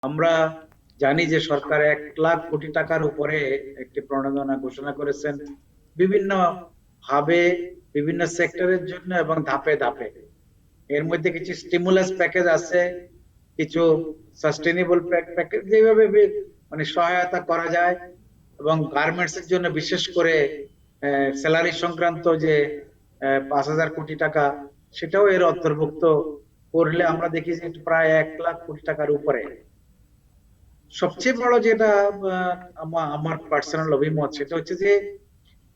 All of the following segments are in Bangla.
আমরা জানি যে সরকার 1 লাখ কোটি টাকার উপরে একটি প্রণোদনা ঘোষণা করেছেন বিভিন্ন ভাবে, বিভিন্ন সেক্টরের জন্য এবং ধাপে ধাপে। এর মধ্যে কিছু স্টিমুলাস প্যাকেজ আছে, কিছু সাস্টেনেবল প্যাকেজ, যেভাবে মানে সহায়তা করা যায়। এবং গার্মেন্টস এর জন্য বিশেষ করে স্যালারি সংক্রান্ত যে 5,000 কোটি টাকা, সেটাও এর অন্তর্ভুক্ত করলে আমরা দেখি যে প্রায় 1 লাখ কোটি টাকার উপরে। সবচেয়ে বড় যেটা আমার পার্সোনাল অভিমত, সেটা হচ্ছে যে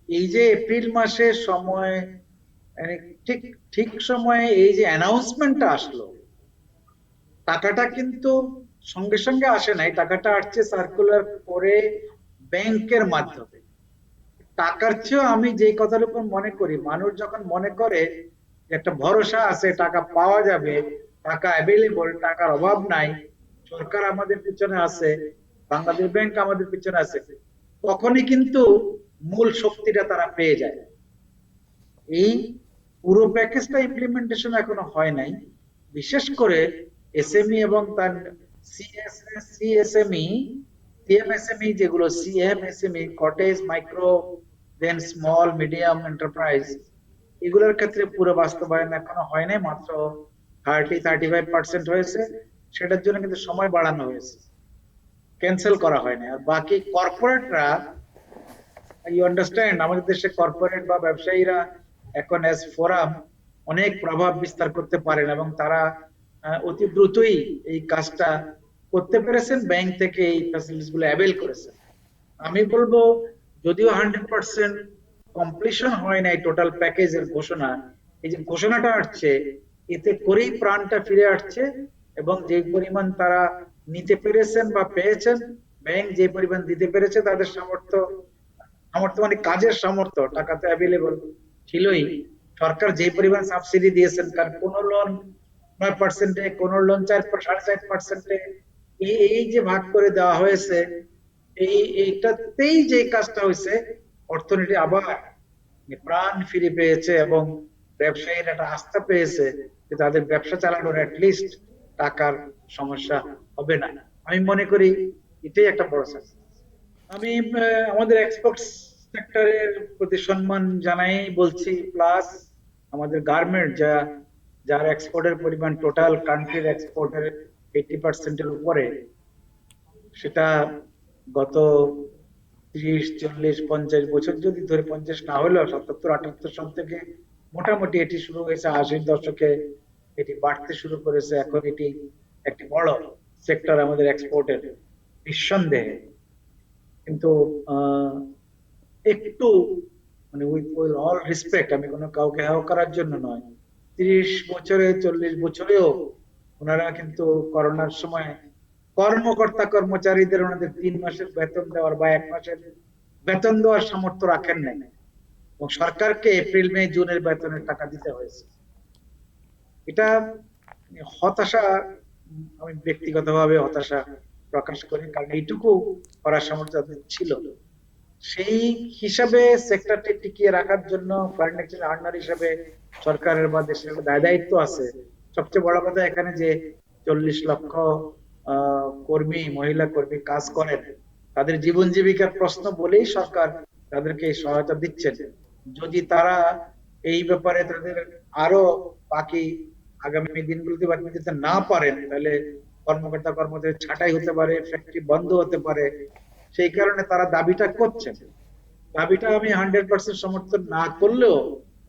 এই যে এপ্রিল মাসের সময়, মানে ঠিক ঠিক সময়ে এই যে অ্যানাউন্সমেন্টটা আসলো, টাকাটা কিন্তু সঙ্গে সঙ্গে আসে নাই, টাকাটা আসছে সার্কুলার করে ব্যাংকের মাধ্যমে। টাকার চেয়েও আমি যে কথার উপর মনে করি, মানুষ যখন মনে করে যে একটা ভরসা আছে, টাকা পাওয়া যাবে, টাকা অ্যাভেলেবল, টাকার অভাব নাই, সরকার আমাদের পিছনে আছে, বাংলাদেশ ব্যাংক আমাদের পিছনে আছে, তখনই কিন্তু মূল শক্তিটা তারা পেয়ে যায়। এই পুরো প্যাকেজটা ইমপ্লিমেন্টেশন এখনো হয় নাই। বিশেষ করে এসএমই এবং তার সিএসএমই, সিএমএসএমই, যেগুলো সিএমএসএমই, কটেজ, মাইক্রো, দেন স্মল মিডিয়াম এন্টারপ্রাইজ, এগুলোর ক্ষেত্রে পুরো বাস্তবায়ন এখনো হয় নাই, মাত্র 35% হয়েছে। সেটার জন্য কিন্তু সময় বাড়ানো হয়েছে, ক্যান্সেল করা হয় না। আর বাকি কর্পোরেটরা, ইউ আন্ডারস্ট্যান্ড, আমাদের দেশে কর্পোরেট বা ব্যবসায়ীরা এখন অ্যাজ ফোরাম অনেক প্রভাব বিস্তার করতে পারেন, এবং তারা অতি দ্রুতই এই কাজটা করতে পেরেছেন, ব্যাংক থেকে এই ফ্যাসিলিটিস গুলো অ্যাভেল করেছেন। আমি বলবো, যদিও 100% কমপ্লিশন হয় নাই টোটাল প্যাকেজের ঘোষণা, এই যে ঘোষণাটা আসছে, এতে করেই প্রাণটা ফিরে আসছে। এবং যে পরিমাণ তারা নিতে পেরেছেন বা পেয়েছেন, ব্যাংক যে পরিমাণ দিতে পেরেছে, তাদের সামর্থ্য, সামর্থ্য মানে কাজের সামর্থ্য, টাকা তো অ্যাভেলেবল ছিলই। সরকার যে পরিমাণ সাবসিডি দিয়েছেন, কারণ কোন লোন 9%, কোন লোন 4.5%, এই যে ভাগ করে দেওয়া হয়েছে, এইটাতেই যে কাজটা হয়েছে, অর্থনীতি আবার প্রাণ ফিরে পেয়েছে, এবং ব্যবসায়ীরা একটা আস্থা পেয়েছে যে তাদের ব্যবসা চালানোর লিস্ট টাকার সমস্যা হবে না। আমি মনে করি এটাই একটা বড় সাকসেস। আমি আমাদের এক্সপোর্ট সেক্টরের প্রতি সম্মান জানাই বলছি, প্লাস আমাদের গার্মেন্ট, যার এক্সপোর্টের পরিমাণ টোটাল কান্ট্রির এক্সপোর্টের 80%-এর উপরে, সেটা গত 30, 40, 50 বছর যদি ধরে, 50 না হলেও 77, 78 সাল থেকে মোটামুটি এটি শুরু হয়েছে, 80-এর দশকে এটি বাড়তে শুরু করেছে। এখন এটি একটি বড় সেক্টর আমাদের এক্সপোর্টের, নিঃসন্দেহে। কিন্তু আহ, একটু, মানে উইথ অল রেসপেক্ট, আমি কোনো কাউকে হেয় করার জন্য নয়, 30 বছরে, 40 বছরেও ওনারা কিন্তু করোনার সময় কর্মকর্তা কর্মচারীদের ওনাদের 3 মাসের বেতন দেওয়ার বা 1 মাসের বেতন দেওয়ার সামর্থ্য রাখেন নাই, এবং সরকারকে এপ্রিল, মে, জুনের বেতনের টাকা দিতে হয়েছে। এটা হতাশা, আমি ব্যক্তিগতভাবে হতাশা প্রকাশ করি, কারণ এইটুকু করার সামর্থ্য তাদের ছিল। সেই হিসাবে সেক্টরটি টিকিয়ে রাখার জন্য ফরেন এক্সচেঞ্জ আর্নার হিসাবে সরকারের বা দেশের দায় দায়িত্ব আছে। সবচেয়ে বড় কথা এখানে যে 40 লক্ষ কর্মী, মহিলা কর্মী কাজ করেন, তাদের জীবন জীবিকার প্রশ্ন বলেই সরকার তাদেরকে এই সহায়তা দিচ্ছেন। যদি তারা এই ব্যাপারে তাদের আরো বাকি আগামী দিনগুলোতে বাতমি দিতে না পারেন, তাহলে কর্মকর্তা কর্মচারী ছাঁটাই হতে পারে, ফ্যাক্টরি বন্ধ হতে পারে। সেই কারণে তারা দাবিটা করছেন। দাবিটা আমি 100% সমর্থন না করলেও,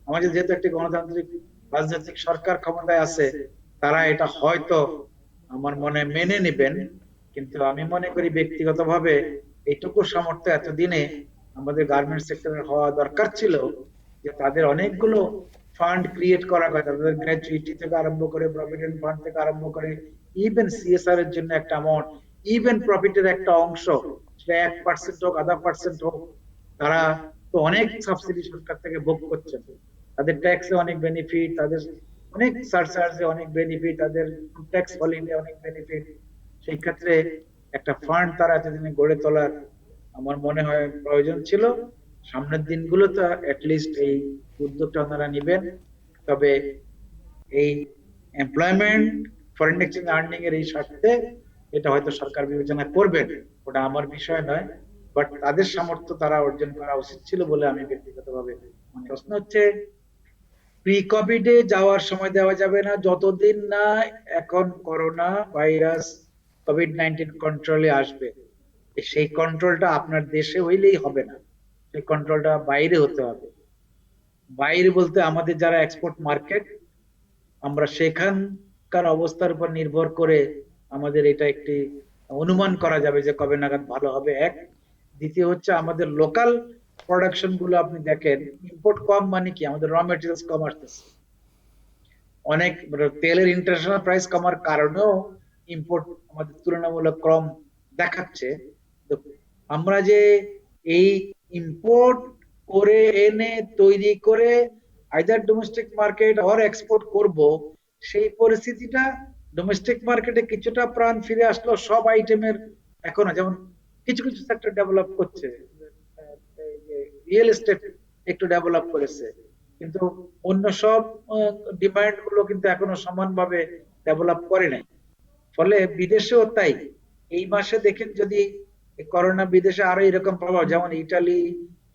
আমাদের যেহেতু একটি গণতান্ত্রিক রাজনৈতিক সরকার ক্ষমতায় আছে, তারা এটা হয়তো আমার মনে মেনে নেবেন। কিন্তু আমি মনে করি ব্যক্তিগতভাবে এইটুকু সামর্থ্য এতদিনে আমাদের গার্মেন্টস সেক্টরের হওয়া দরকার ছিল, যে তাদের অনেকগুলো ফান্ড ক্রিয়েট করা হয়, তাদের গ্র্যাচুইটি থেকে আরম্ভ করে, প্রভিডেন্ট ফান্ড থেকে আরম্ভ করে, ইভেন সিএসআর এর জন্য একটা অ্যামাউন্ট, ইভেন প্রফিটের একটা অংশ, সেটা 1% হোক, 0.5% হোক, তারা তো অনেক সাবসিডি সরকার থেকে ভোগ করছেন। তাদের ট্যাক্সে অনেক বেনিফিট, তাদের অনেক সারচার্জে অনেক বেনিফিট, তাদের ট্যাক্স হলিডে অনেক বেনিফিট। সেই ক্ষেত্রে একটা ফান্ড তারা এতদিনে গড়ে তোলার আমার মনে হয় প্রয়োজন ছিল। সামনের দিনগুলোতে লিস্ট এই উদ্যোগটা ওনারা নিবেন। তবে এই এমপ্লয়মেন্ট, ফরেন এক্সচেঞ্জ আর্নিং এর এই স্বার্থে এটা হয়তো সরকার বিবেচনা করবেন, ওটা আমার বিষয় নয়। বাট তাদের সামর্থ্য তারা অর্জন করা উচিত ছিল বলে আমি ব্যক্তিগতভাবে মনে করি। প্রশ্ন হচ্ছে, প্রি কোভিডে যাওয়ার সময় দেওয়া যাবে না যতদিন না এখন করোনা ভাইরাস কোভিড-19 কন্ট্রোলে আসবে। সেই কন্ট্রোলটা আপনার দেশে হইলেই হবে না, সেই কন্ট্রোলটা বাইরে হতে হবে। বাইরে বলতে আমাদের যারা এক্সপোর্ট মার্কেট, আমরা সেখানকার অবস্থার উপর নির্ভর করে আমাদের এটা একটি অনুমান করা যাবে যে কবে নাগাদ ভালো হবে। এক, দ্বিতীয় হচ্ছে আমাদের লোকাল প্রোডাকশন গুলো আপনি দেখেন, ইম্পোর্ট কম মানে কি, আমাদের র মেটেরিয়ালস কম আসতেছে। অনেক তেলের ইন্টারন্যাশনাল প্রাইস কমার কারণেও ইম্পোর্ট আমাদের তুলনামূলক কম দেখাচ্ছে। তো আমরা যে এই ইম্পোর্ট করে এনে তৈরি করে either domestic market or export করব, সেই পরিস্থিতিটা ডোমেস্টিক মার্কেটে কিছুটা প্রাণ ফিরে আসলো সব আইটেমের। এখনো যেমন কিছু কিছু সেক্টর ডেভেলপ করছে, রিয়েল এস্টেট একটু ডেভেলপ করেছে, কিন্তু অন্য সব ডিমান্ড গুলো কিন্তু এখনো সমানভাবে ডেভেলপ করে নাই। ফলে বিদেশেও তাই। এই মাসে দেখেন যদি করোনা বিদেশে আরো এরকম প্রভাব, যেমন ইটালি,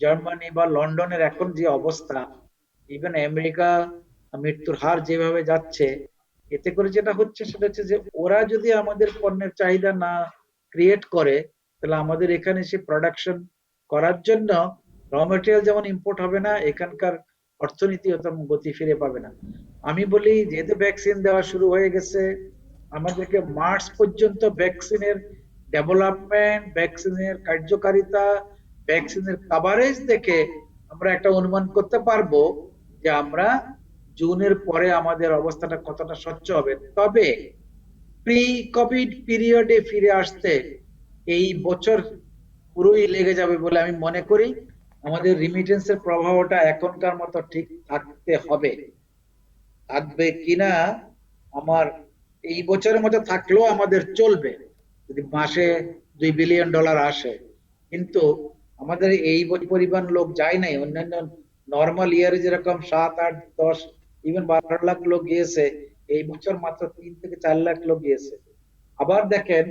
জার্মানি বা লন্ডনের এখন যে অবস্থা, ইভেন আমেরিকা মৃত্যুর হার যেভাবে যাচ্ছে, এতে করে যেটা হচ্ছে সেটা হচ্ছে যে ওরা যদি আমাদের পণ্যের চাহিদা না ক্রিয়েট করে, তাহলে আমাদের এখানে সে প্রোডাকশন করার জন্য র মেটেরিয়াল যেমন ইম্পোর্ট হবে না, এখানকার অর্থনীতি তেমন গতি ফিরে পাবে না। আমি বলি যেহেতু ভ্যাকসিন দেওয়া শুরু হয়ে গেছে, আমাদেরকে মার্চ পর্যন্ত ভ্যাকসিনের ডেভেলপমেন্ট, ভ্যাকসিনের কার্যকারিতা, ভ্যাকসিনের কভারেজ দেখে আমরা একটা অনুমান করতে পারবো যে আমরা জুনের পরে আমাদের অবস্থাটা কতটা স্বচ্ছ হবে। তবে প্রি কোভিড পিরিয়ডে ফিরে আসতে এই বছর পুরোই লেগে যাবে বলে আমি মনে করি। আমাদের রিমিটেন্সের প্রবাহটা এখনকার মতো ঠিক থাকতে হবে। থাকবে কিনা আমার, এই বছরের মতো থাকলেও আমাদের চলবে যদি মাসে $2 বিলিয়ন আসে। কিন্তু আমাদের এই পরিমাণ লোক যায় নাই। অন্যান্য নর্মাল ইয়ারে যেরকম 7, 8, 10, ইভেন 12 লাখ লোক গিয়েছে, এই বছর মাত্র 3 থেকে 4 লাখ লোক গিয়েছে। আবার দেখেন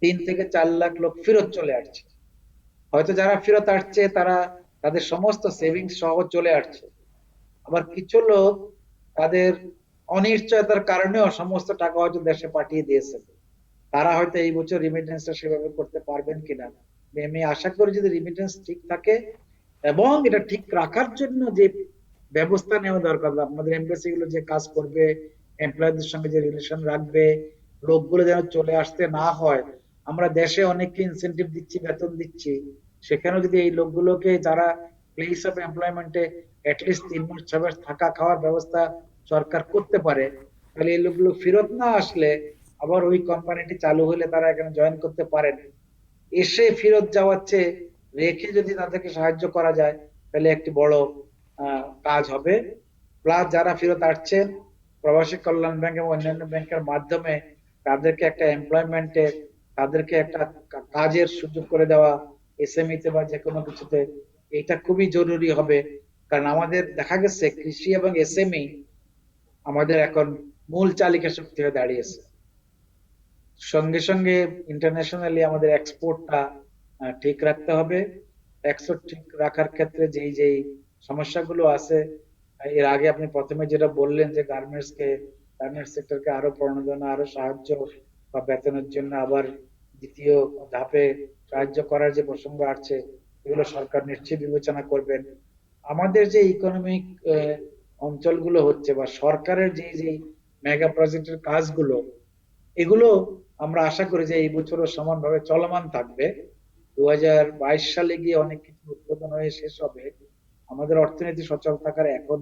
3 থেকে 4 লাখ লোক ফেরত চলে আসছে। হয়তো যারা ফেরত আসছে তারা তাদের সমস্ত সেভিংস সহ চলে আসছে, আবার কিছু লোক তাদের অনিশ্চয়তার কারণেও সমস্ত টাকা হয়তো দেশে পাঠিয়ে দিয়েছে। তারা হয়তো এই বছর রিমিটেন্সটা সেভাবে করতে পারবেন কিনা। আমি আশা করি যদি রিমিটেন্স ঠিক থাকে এবং এটা ঠিক রাখার জন্য যে ব্যবস্থা নেওয়া দরকার, আমাদের এমবাসি গুলো যে কাজ করবে, এমপ্লয়ীদের সঙ্গে যে রিলেশন রাখবে, লোকগুলো যেন চলে আসতে না হয়। আমরা দেশে অনেককে ইনসেনটিভ দিচ্ছি, বেতন দিচ্ছি, সেখানেও যদি এই লোকগুলোকে যারা প্লেস অফ এমপ্লয়মেন্টে অ্যাটলিস্ট 3 মাস 6 মাস থাকা খাওয়ার ব্যবস্থা সরকার করতে পারে, তাহলে এই লোকগুলো ফেরত না আসলে আবার ওই কোম্পানিটি চালু হলে তারা এখানে জয়েন করতে পারেন। এসে ফেরত যাওয়ার চেয়ে রেখে যদি তাদেরকে সাহায্য করা যায়, তাহলে একটি বড় কাজ হবে। প্লাস যারা ফেরত আসছেন, প্রবাসী কল্যাণ ব্যাংক এবং অন্যান্য ব্যাংকের মাধ্যমে তাদেরকে একটা এমপ্লয়মেন্টে, তাদেরকে একটা কাজের সুযোগ করে দেওয়া, এসএমই তে বা যে কোনো কিছুতে, এটা খুবই জরুরি হবে। কারণ আমাদের দেখা গেছে কৃষি এবং এসএমই আমাদের এখন মূল চালিকা শক্তি হয়ে দাঁড়িয়েছে। সঙ্গে সঙ্গে ইন্টারন্যাশনালি আমাদের এক্সপোর্টটা ঠিক রাখতে হবে। এক্সপোর্ট ঠিক রাখার ক্ষেত্রে যেই যেই সমস্যাগুলো আছে, এর আগে আপনি প্রথমে যেটা বললেন যে গার্মেন্টস সেক্টরকে আরো প্রণোদনা, আরো সাহায্য বা বেতনের জন্য আবার দ্বিতীয় ধাপে সাহায্য করার যে প্রসঙ্গ আসছে, এগুলো সরকার নিশ্চয়ই বিবেচনা করবেন। আমাদের যে ইকোনমিক অঞ্চলগুলো হচ্ছে বা সরকারের যে যে মেগা প্রজেক্টের কাজগুলো, এগুলো আমরা আশা করি যে এই বছরও সমানভাবে চলমান থাকবে। 2022 সালে গিয়ে অনেক কিছু উদ্বোধন হয়ে শেষ হবে। আমাদের অর্থনীতি সচল থাকার এখন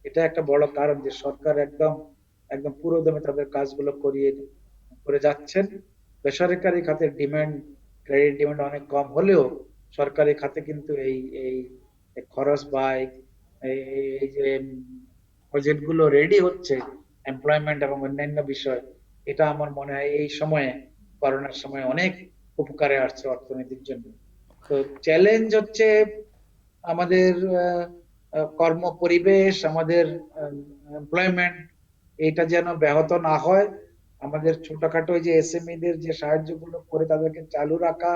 এটা একটা বড় কারণ যে সরকার একদম একদম পুরো দমে তাদের কাজগুলো করে যাচ্ছেন। বেসরকারি খাতের ডিমান্ড, ক্রেডিট ডিমান্ড অনেক কম হলেও সরকারি খাতে কিন্তু এই এই খরচ বা এই যে প্রজেক্ট গুলো রেডি হচ্ছে, এমপ্লয়মেন্ট এবং অন্যান্য বিষয়, এটা আমার মনে হয় এই সময়ে, করোনার সময় অনেক উপকারে আসছে অর্থনীতির জন্য। তো চ্যালেঞ্জ হচ্ছে আমাদের কর্ম পরিবেশ, আমাদের এমপ্লয়মেন্ট, এটা যেন ব্যাহত না হয়। আমাদের ছোটখাটো এই যে এসএমই দের যে সাহায্যগুলো করে তাদেরকে চালু রাখা,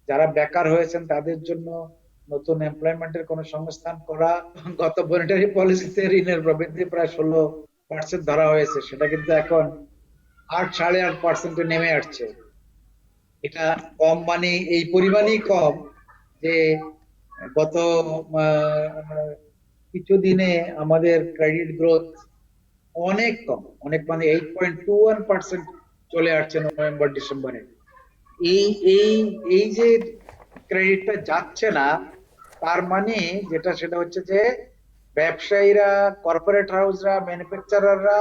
যারা বেকার হয়েছেন তাদের জন্য নতুন এমপ্লয়মেন্টের কোনো সংস্থান করা। গত মনিটারি পলিসিতে ঋণের প্রবৃদ্ধি প্রায় 16% ধরা হয়েছে, সেটা কিন্তু এখন 8, 8.5%-এ নেমে আসছে। এটা কম মানে এই পরিমাণই কম যে গত কিছুদিনে আমাদের ক্রেডিট গ্রোথ অনেক কম, অনেক মানে 8.21% চলে আসছে নভেম্বর ডিসেম্বরে। এই এই এই যে ক্রেডিটটা যাচ্ছে না, তার মানে যেটা সেটা হচ্ছে যে ব্যবসায়ীরা, কর্পোরেট হাউসরা, ম্যানুফ্যাকচারাররা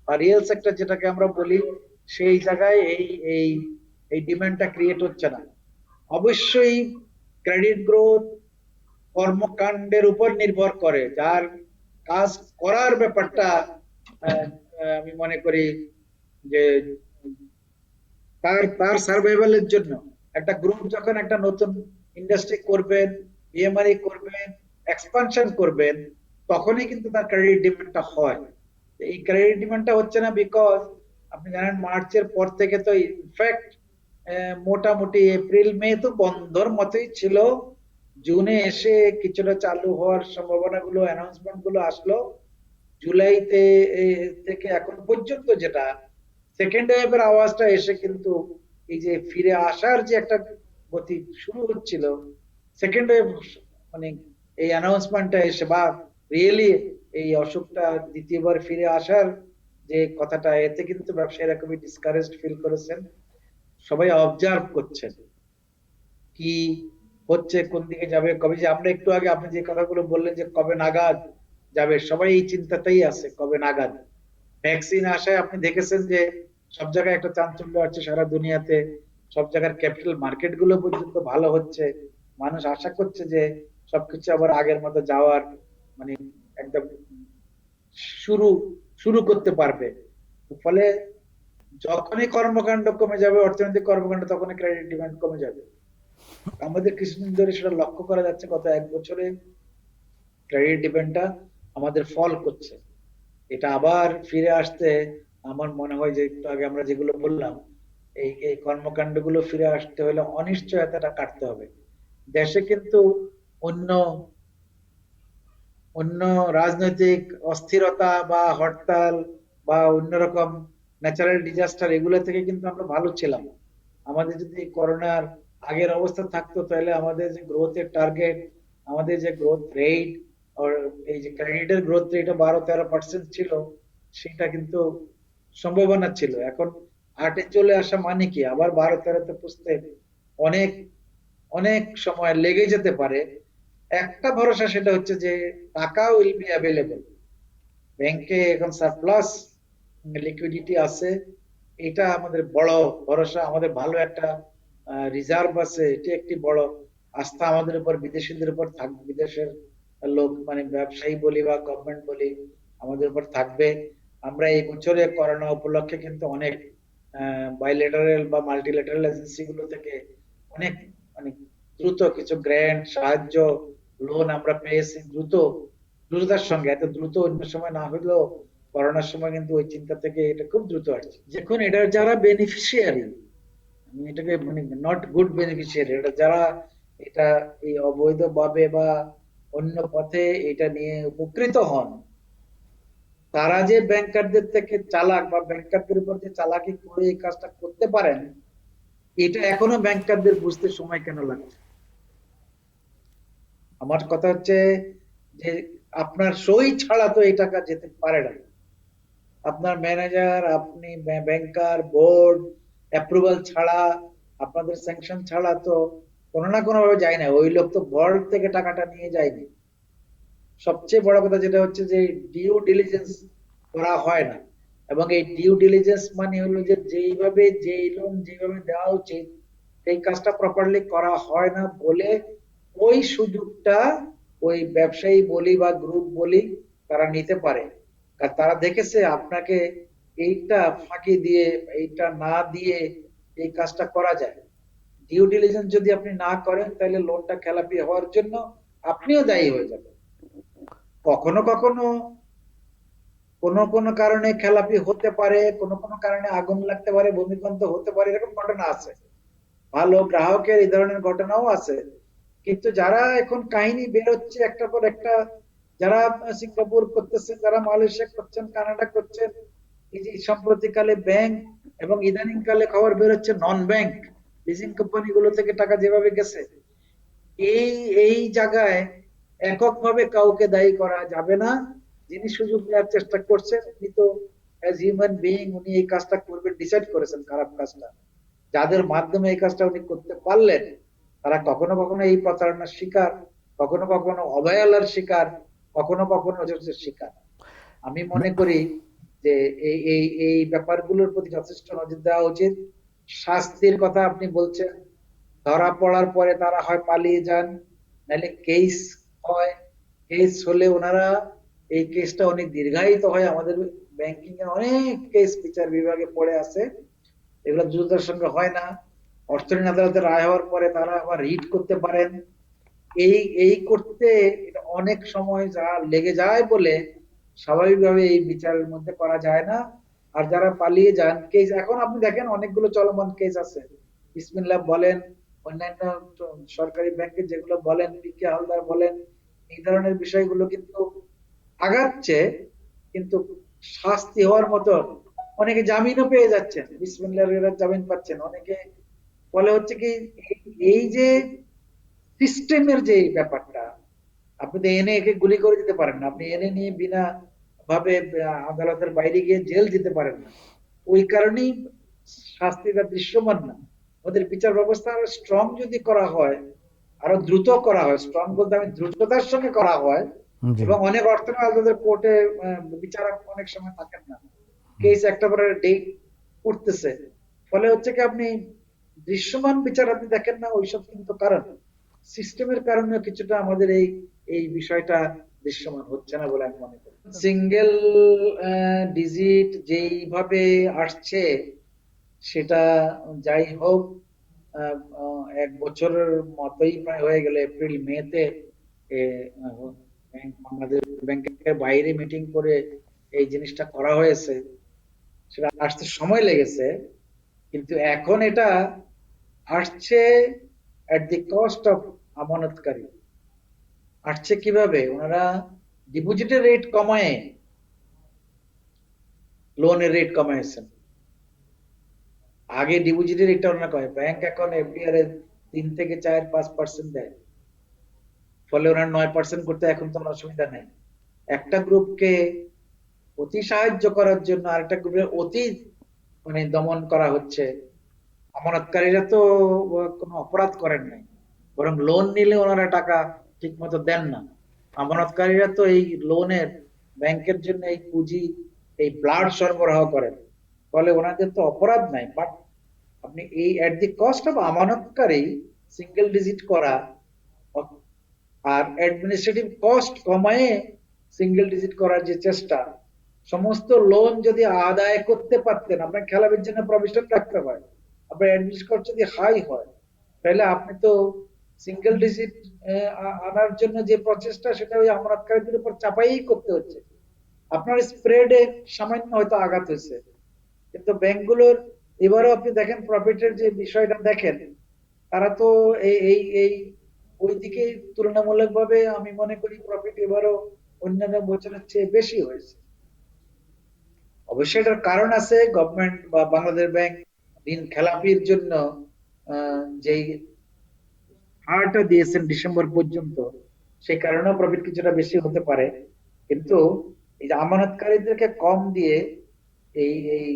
বা রিয়েল সেক্টর যেটাকে আমরা বলি, সেই জায়গায় এই এই এই ডিমান্ডটা ক্রিয়েট হচ্ছে না। অবশ্যই ক্রেডিট গ্রোথ কর্মকাণ্ডের উপর নির্ভর করে, যার কাজ করার ব্যাপারটা আমি মনে করি যে তার তার সার্ভাইভালের জন্য একটা গ্রুপ যখন একটা নতুন ইন্ডাস্ট্রি করবেন, বিএমআরই করবেন, এক্সপানশন করবেন, তখনই কিন্তু তার ক্রেডিট ডিমান্ডটা হয়। এই ক্রেডিট ডিমান্ডটা হচ্ছে না বিকজ আপনি জানেন মার্চের পর থেকে তো ইনফ্যাক্ট মোটামুটি এপ্রিল মে তো বন্ধর মতোই ছিল। জুনে এসে কিছুটা চালু হওয়ার সম্ভাবনা গুলো, অ্যানাউন্সমেন্ট গুলো আসলো। জুলাইতে থেকে এখন পর্যন্ত যেটা সেকেন্ড ওয়েভের আওয়াজটা এসে কিন্তু এই যে ফিরে আসার যে একটা গতি শুরু হচ্ছিল, সেকেন্ড ওয়েভ মানে এই অ্যানাউন্সমেন্টটা এসে বা রিয়েলি এই অসুখটা দ্বিতীয়বার ফিরে আসার যে কথাটা, এতে কিন্তু ব্যবসায়ীরা খুবই ডিসকারেজড ফিল করেছেন। সবাই অবজার্ভ করছেন কি হচ্ছে, কোন দিকে যাবে, কবে যে আমরা একটু আগে আপনি যে কথাগুলো বললেন যে কবে নাগাদ যাবে, সবাই এই চিন্তাতেই আছে কবে নাগাদ। ভ্যাকসিন আসায় আপনি দেখেছেন যে সব জায়গায় একটা চাঞ্চল্য আছে সারা দুনিয়াতে, সব জায়গার ক্যাপিটাল মার্কেট গুলো পর্যন্ত ভালো হচ্ছে। মানুষ আশা করছে যে সবকিছু আবার আগের মতো যাওয়ার মানে একদম শুরু শুরু করতে পারবে। ফলে যখনই কর্মকাণ্ড কমে যাবে, অর্থনৈতিক কর্মকাণ্ড, তখনই ক্রেডিট ডিমান্ড কমে যাবে। আমাদের কিছুদিন ধরে সেটা লক্ষ্য করা যাচ্ছে, গত 1 বছরে ক্রেডিট ডিমান্ডটা আমাদের ফল করছে। এটা আবার ফিরে আসতে আমার মনে হয় যে একটু আগে আমরা যেগুলো বললাম, এই এই কর্মকাণ্ডগুলো ফিরে আসতে হলে অনিশ্চয়তাটা কাটতে হবে। দেশে কিন্তু অন্য অন্য রাজনৈতিক অস্থিরতা বা হরতাল বা অন্যরকম ন্যাচারাল ডিজাস্টার এগুলো থেকে কিন্তু আমরা ভালো ছিলাম। আমাদের যদি করোনার আগের অবস্থা থাকতো, তাহলে আমাদের যে গ্রোথের টার্গেট, আমাদের যে গ্রোথ রেট, এই যে ক্রেডিটের গ্রোথ রেট 12-13% ছিল, সেটা কিন্তু সম্ভাবনা ছিল। এখন 8-এ চলে আসা মানে কি আবার 12-13-তে পুষতে অনেক অনেক সময় লেগে যেতে পারে। একটা ভরসা, সেটা হচ্ছে যে টাকা উইল বি অ্যাভেলেবল, ব্যাংকে এখন সারপ্লাস লিকুইডিটি আছে। এটা আমাদের বড় ভরসা। আমাদের ভালো একটা রিজার্ভ আছে, এটি একটি বড় আস্থা আমাদের উপর, বিদেশিদের উপর থাকবে, বিদেশের লোক মানে ব্যবসায়ী বলি বা গভর্নমেন্ট বলি আমাদের উপর থাকবে। আমরা এই বছরে করোনা উপলক্ষে কিন্তু অনেক বাইলেটারাল বা মাল্টিলেটারাল এজেন্সি গুলো থেকে অনেক মানে দ্রুত কিছু গ্র্যান্ট, সাহায্য, লোন আমরা পেয়েছি দ্রুততার সঙ্গে। এত দ্রুত অন্য সময় না হলেও করোনার সময় কিন্তু ওই চিন্তা থেকে এটা খুব দ্রুত আসছে। যখন এটার যারা বেনিফিশিয়ারি, আমি এটাকে মানে নট গুড বেনিফিশিয়ারি, এটা যারা এটা এই অবৈধভাবে বা অন্য পথে এটা নিয়ে উপকৃত হন, তারা যে ব্যাংকারদের থেকে চালাক বা ব্যাংকারদের উপর যে চালাকি করে এই কাজটা করতে পারেন, এটা এখনো ব্যাংকারদের বুঝতে সময় কেন লাগছে। আমার কথা হচ্ছে যে আপনার সই ছাড়া তো এই টাকা যেতে পারে না। আপনার ম্যানেজার, আপনি ব্যাংকার, বোর্ড অ্যাপ্রুভাল ছাড়া, আপনাদের স্যাংশন ছাড়া তো কোনো না কোনো ভাবে যায় না। ওই লোক তো বোর্ড থেকে টাকাটা নিয়ে যায়নি। সবচেয়ে বড় কথা যেটা হচ্ছে যে ডিউ ডিলিজেন্স করা হয় না। এবং এই ডিউ ডিলিজেন্স মানে হলো যে যেইভাবে যেই লোন যেভাবে দেওয়া উচিত এই কাজটা প্রপারলি করা হয় না বলে ওই সুযোগটা ওই ব্যবসায়ী বলি বা গ্রুপ বলি তারা নিতে পারে। কারণ তারা দেখেছে আপনাকে এইটা ফাঁকি দিয়ে, এইটা না দিয়ে এই কাজটা করা যায়। ডিউ ডিলিজেন্স যদি আপনি না করেন, তাহলে লোনটা খেলাপি হওয়ার জন্য আপনিও দায়ী হয়ে যাবেন। কখনো কখনো কোনো কোনো কারণে খেলাপি হতে পারে, কোনো কোনো কারণে আগুন লাগতে পারে, ভূমিকম্প হতে পারে, এরকম ঘটনা আছে। ভালো গ্রাহকের এই ধরনের ঘটনাও আছে। কিন্তু যারা এখন কাহিনী বেরোচ্ছে একটার পর একটা, যারা সিঙ্গাপুর করতেছেন, যারা মালয়েশিয়া করছেন, কানাডা করছেন, এই যে সাম্প্রতিককালে ব্যাংক, এবং ইদানিং কালে খবর বেরোচ্ছে নন ব্যাংক লিজিং কোম্পানি গুলো থেকে টাকা যেভাবে গেছে, এই এই জায়গায় এককভাবে কাউকে দায়ী করা যাবে না। যিনি সুযোগ নেওয়ার চেষ্টা করছেন উনি তো অ্যাজ হিউম্যান বিইং উনি এই কাজটা করবেন ডিসাইড করেছেন, খারাপ কাজটা। যাদের মাধ্যমে এই কাজটা উনি করতে পারলেন তারা কখনো কখনো এই প্রতারণার শিকার, কখনো কখনো অবহেলার শিকার, কখনো কখনো অজস্রের শিকার। আমি মনে করি যে এই ব্যাপারগুলোর প্রতি যথেষ্ট নজর দেওয়া উচিত। শাস্তির কথা আপনি বলছেন, ধরা পড়ার পরে তারা হয় পালিয়ে যান, নাহলে কেস হয়। কেস হলে ওনারা, এই কেসটা অনেক দীর্ঘায়িত হয়। আমাদের ব্যাংকিং এ অনেক কেস বিচার বিভাগে পড়ে আছে, এগুলো দ্রুততার সঙ্গে হয় না। অর্থনীতি আদালতে রায় হওয়ার পরে তারা আবার রিট করতে পারেন। এই এই করতে এটা অনেক সময় যা লেগে যায় বলে স্বাভাবিকভাবে এই বিচারের মধ্যে করা যায় না। আর যারা পালিয়ে যান, কেস এখন আপনি দেখেন অনেকগুলো চলমান কেস আছে। বিসমিল্লাহ বলেন, অন্যান্য সরকারি ব্যাংকের যেগুলো বলেন, পিকে হালদার বলেন, এই ধরনের বিষয়গুলো কিন্তু আগাচ্ছে, কিন্তু শাস্তি হওয়ার মতো। অনেকে জামিনও পেয়ে যাচ্ছেন, বিসমিল্লাহ জামিন পাচ্ছেন অনেকে। ফলে হচ্ছে কি, এই যে সিস্টেমের যে ব্যাপারটা, আপনি তো এনে একে গুলি করে দিতে পারেন না, আপনি এনে নিয়ে বিনা ভাবে আদালতের বাইরে গিয়ে জেল দিতে পারেন না। ওই কারণেই শাস্তিটা দৃশ্যমান না। ওদের বিচার ব্যবস্থা আরো স্ট্রং যদি করা হয়, আরো দ্রুত করা হয়, স্ট্রং বলতে আমি দ্রুততার সঙ্গে করা হয়, জি। এবং অনেক অর্থনৈতিক আদালতের কোর্টে বিচারক অনেক সময় থাকেন না, কেস একটা পরে ডেট করতেছে। ফলে হচ্ছে কি, আপনি দৃশ্যমান বিচার আপনি দেখেন না, ওইসব কিন্তু কারণ সিস্টেমের কারণে কিছুটা আমাদের এই এই বিষয়টা দৃশ্যমান হচ্ছে না বলে আমি মনে করি। সিঙ্গেল ডিজিট যেইভাবে আসছে সেটা যাই হোক, এক বছরের মতোই প্রায় হয়ে গেল। এপ্রিল মেতে আমাদের ব্যাংকের বাইরে মিটিং করে এই জিনিসটা করা হয়েছে, সেটা আসতে সময় লেগেছে। কিন্তু এখন এটা আসছে এট দি কস্ট অফ আমানতকারী। আসছে কিভাবে, ওনারা ডিপোজিটের রেট কমায় লোনের রেট কমাইছেন। আগে ডিপোজিটের রেটটা ওনারা কমায়, ব্যাংক এখন এফডিআর এর 3 থেকে 4-5% দেয়। ফলে ওনার 9% করতে এখন তো অসুবিধা নেই। একটা গ্রুপকে অতি সাহায্য করার জন্য আরেকটা গ্রুপের অতি মানে দমন করা হচ্ছে। আমানতকারীরা তো কোনো অপরাধ করেন নাই, বরং লোন নিলে ওনারা টাকা ঠিক মতো দেন না। আমানতকারীরা তো এই লোনের, ব্যাংকের জন্য এই পুঁজি, এই ব্লাড সরবরাহ করেন। ফলে ওনাদের তো অপরাধ নাই, বাট আপনি এই এট দি কস্ট অফ আমানতকারী সিঙ্গেল ডিজিট করা আর অ্যাডমিনিস্ট্রেটিভ কস্ট কমায় সিঙ্গেল ডিজিট করার যে চেষ্টা, সমস্ত লোন যদি আদায় করতে পারতেন, আপনার খেলাপির জন্য প্রভিশন রাখতে হয়, আপনার অ্যাডমিনিস্ট্রেটিভ কস্ট যদি হাই হয়, তাহলে আপনি তো সিঙ্গেল ডিজিট আনার জন্য যে প্রচেষ্টা সেটা ওই আমানতকারীদের উপর চাপাই করতে হচ্ছে। আপনার স্প্রেডে সামান্য হয়তো আঘাত হয়েছে, কিন্তু ব্যাংকগুলোর এবারও আপনি দেখেন প্রফিটের যে বিষয়টা দেখেন, তারা তো এই এই এই ওইদিকে তুলনামূলকভাবে আমি মনে করি প্রফিট এবারও অন্যান্য বছরের চেয়ে বেশি হয়েছে। অবশ্যই এটার কারণ আছে, গভর্নমেন্ট বা বাংলাদেশ ব্যাংক ঋণ খেলাপির জন্য যেই হারটা দিয়েছেন ডিসেম্বর পর্যন্ত, সেই কারণেও প্রফিট কিছুটা বেশি হতে পারে। কিন্তু এই যে আমানতকারীদেরকে কম দিয়ে এই এই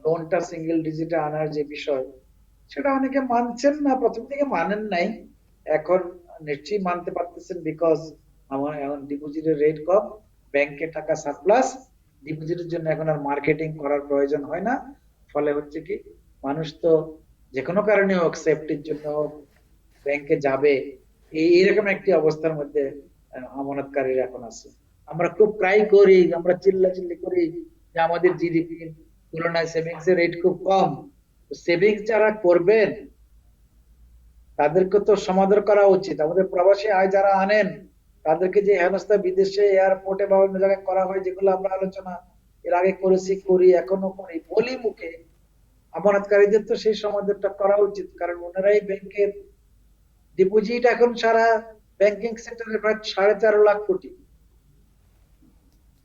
লোনটা সিঙ্গেল ডিজিটে আনার যে বিষয়, সেটা অনেকে মানছেন না, প্রথম থেকে মানেন নাই, এখন নিশ্চয়ই মানতে পারতেছেন। বিকজ আমার এখন ডিপোজিটের রেট কম, ব্যাংকে টাকা সারপ্লাস, ডিপোজিটের জন্য এখন আর মার্কেটিং করার প্রয়োজন হয় না। ফলে হচ্ছে কি, মানুষ তো যে কোনো কারণে হোক, সেফটির জন্য হোক, ব্যাংকে যাবে, এই এরকম একটি অবস্থার মধ্যে আমানতকারীরা এখন আছে। আমরা খুব প্রায় করি, আমরা চিল্লাচিল্লি করি যে আমাদের জিডিপি তুলনায় সেভিংস এর রেট খুব কম। সেভিংস যারা করবেন তাদেরকে তো সমাদর করা উচিত। আমাদের প্রবাসী আয় যারা আনেন তাদেরকে যে হেনস্থা বিদেশে এয়ারপোর্টে বা অন্য জায়গায় করা হয়, যেগুলো আমরা আলোচনা এর আগে করেছি, করি, এখনো করি, বলি মুখে, আমানতকারীদের তো সেই সমাদরটা করা উচিত, কারণ ওনারাই ব্যাংকের ডিপোজিট এখন সারা ব্যাংকিং সেক্টরে প্রায় 4.5 লাখ কোটি।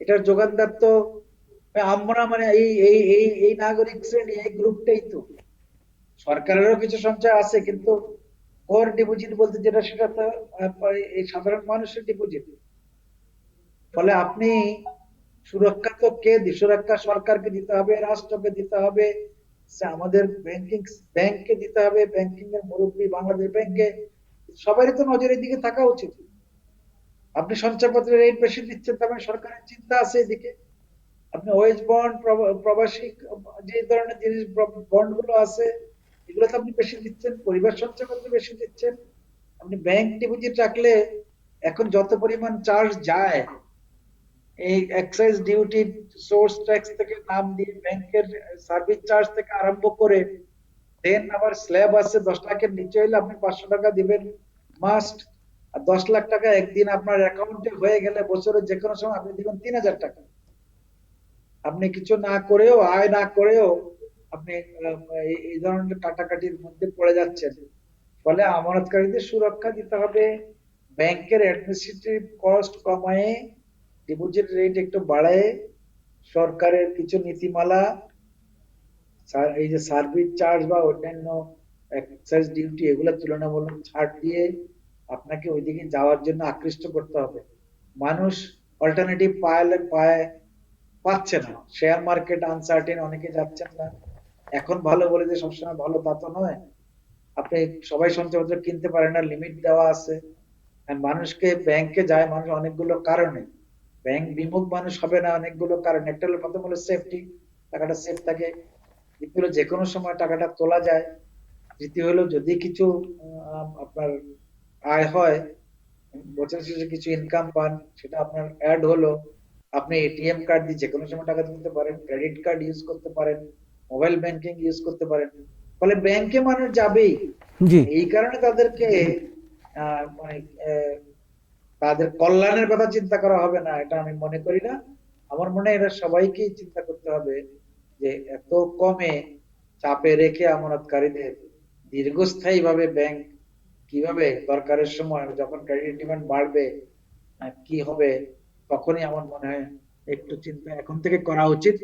এটার যোগানদার তো আমরা, মানে এই নাগরিক শ্রেণী, এই গ্রুপটাই তো। সরকারেরও কিছু সঞ্চয় আছে, কিন্তু ওর ডিপোজিট বলতে যেটা, সেটা তো এই সাধারণ মানুষের ডিপোজিট। ফলে আপনি সুরক্ষা তো সুরক্ষা সরকারকে দিতে হবে, রাষ্ট্রকে দিতে হবে, আমাদের ব্যাংককে দিতে হবে, ব্যাংকিং এর মুরব্বী বাংলাদেশ ব্যাংকে, সবারই তো নজরের দিকে থাকা উচিত। আপনি সঞ্চয়পত্রের রেট বেশি দিচ্ছেন, তার মানে সরকারের চিন্তা আছে এদিকে। আপনি ওয়েজ বন্ড, প্রবাসী যে ধরনের জিনিস, বন্ড গুলো আছে, এগুলো তো আপনি বেশি দিচ্ছেন, পরিবার সঞ্চয়পত্র বেশি দিচ্ছেন। আপনি ব্যাংক ডিপোজিট রাখলে এখন যত পরিমাণ চার্জ যায়, এই এক্সাইজ ডিউটি, সোর্স ট্যাক্স থেকে নাম দিয়ে, ব্যাংকের সার্ভিস চার্জ থেকে আরম্ভ করে, দেন আবার স্ল্যাব আছে 10 লাখের নিচে হইলে আপনি 500 টাকা দিবেন মাস্ট। আর 10 লাখ টাকা একদিন আপনার অ্যাকাউন্টে হয়ে গেলে বছরের যে কোনো সময় আপনি দিবেন 3,000 টাকা। আপনি কিছু না করেও, আয় না করেও আপনি এই ধরনের কাটাকাটির মধ্যে পড়ে যাচ্ছেন। ফলে আমানতকারীদের সুরক্ষা দিতে হবে, ব্যাংকের অ্যাডমিনিস্ট্রেটিভ কস্ট কমায়, ডিপোজিট রেট একটু বাড়ায়, সরকারের কিছু নীতিমালা, এই যে সার্ভিস চার্জ বা অন্যান্য এক্সাইজ ডিউটি, এগুলো তুলনামূলক ছাড় দিয়ে আপনাকে ওইদিকে যাওয়ার জন্য আকৃষ্ট করতে হবে। মানুষ অল্টারনেটিভ পাচ্ছে না, শেয়ার মার্কেট আনসার্টেন, অনেকে যাচ্ছেন না। এখন ভালো বলে যে সবসময় ভালো তা তো নয়। আপনি সবাই সঞ্চয়পত্র কিনতে পারে না, লিমিট দেওয়া আছে। আর মানুষকে ব্যাংকে যায় মানুষ অনেকগুলো কারণে, ব্যাংক বিমুখ মানুষ হবে না অনেকগুলো কারণে। একটা হলো, প্রথম হলো সেফটি, টাকাটা সেফ থাকে। দ্বিতীয় হলো যে কোনো সময় টাকাটা তোলা যায়। তৃতীয় হলো যদি কিছু আপনার আয় হয়, বছর শেষে কিছু ইনকাম পান, সেটা আপনার অ্যাড হলো, আপনি এটিএম কার্ড দিয়ে যে কোনো সময় টাকা তুলতে পারেন, ক্রেডিট কার্ড ইউজ করতে পারেন, মোবাইল ব্যাংকিং ইউজ করতে পারেন। ফলে ব্যাংকে মানুষ যাবেই। জি। এই কারণে তাদেরকে মানে তাদের কল্যাণের কথা চিন্তা করা হবে না, এটা আমি মনে করি না। আমার মনে হয় এটা সবাইকেই চিন্তা করতে হবে, যে এত কমে চাপে রেখে আমানতকারীদের দীর্ঘস্থায়ী ভাবে ব্যাংক কিভাবে দরকারের সময়, যখন ক্রেডিট ডিমান্ড বাড়বে, কি হবে, তখনই আমার মনে হয় একটু চিন্তা এখন থেকে করা উচিত।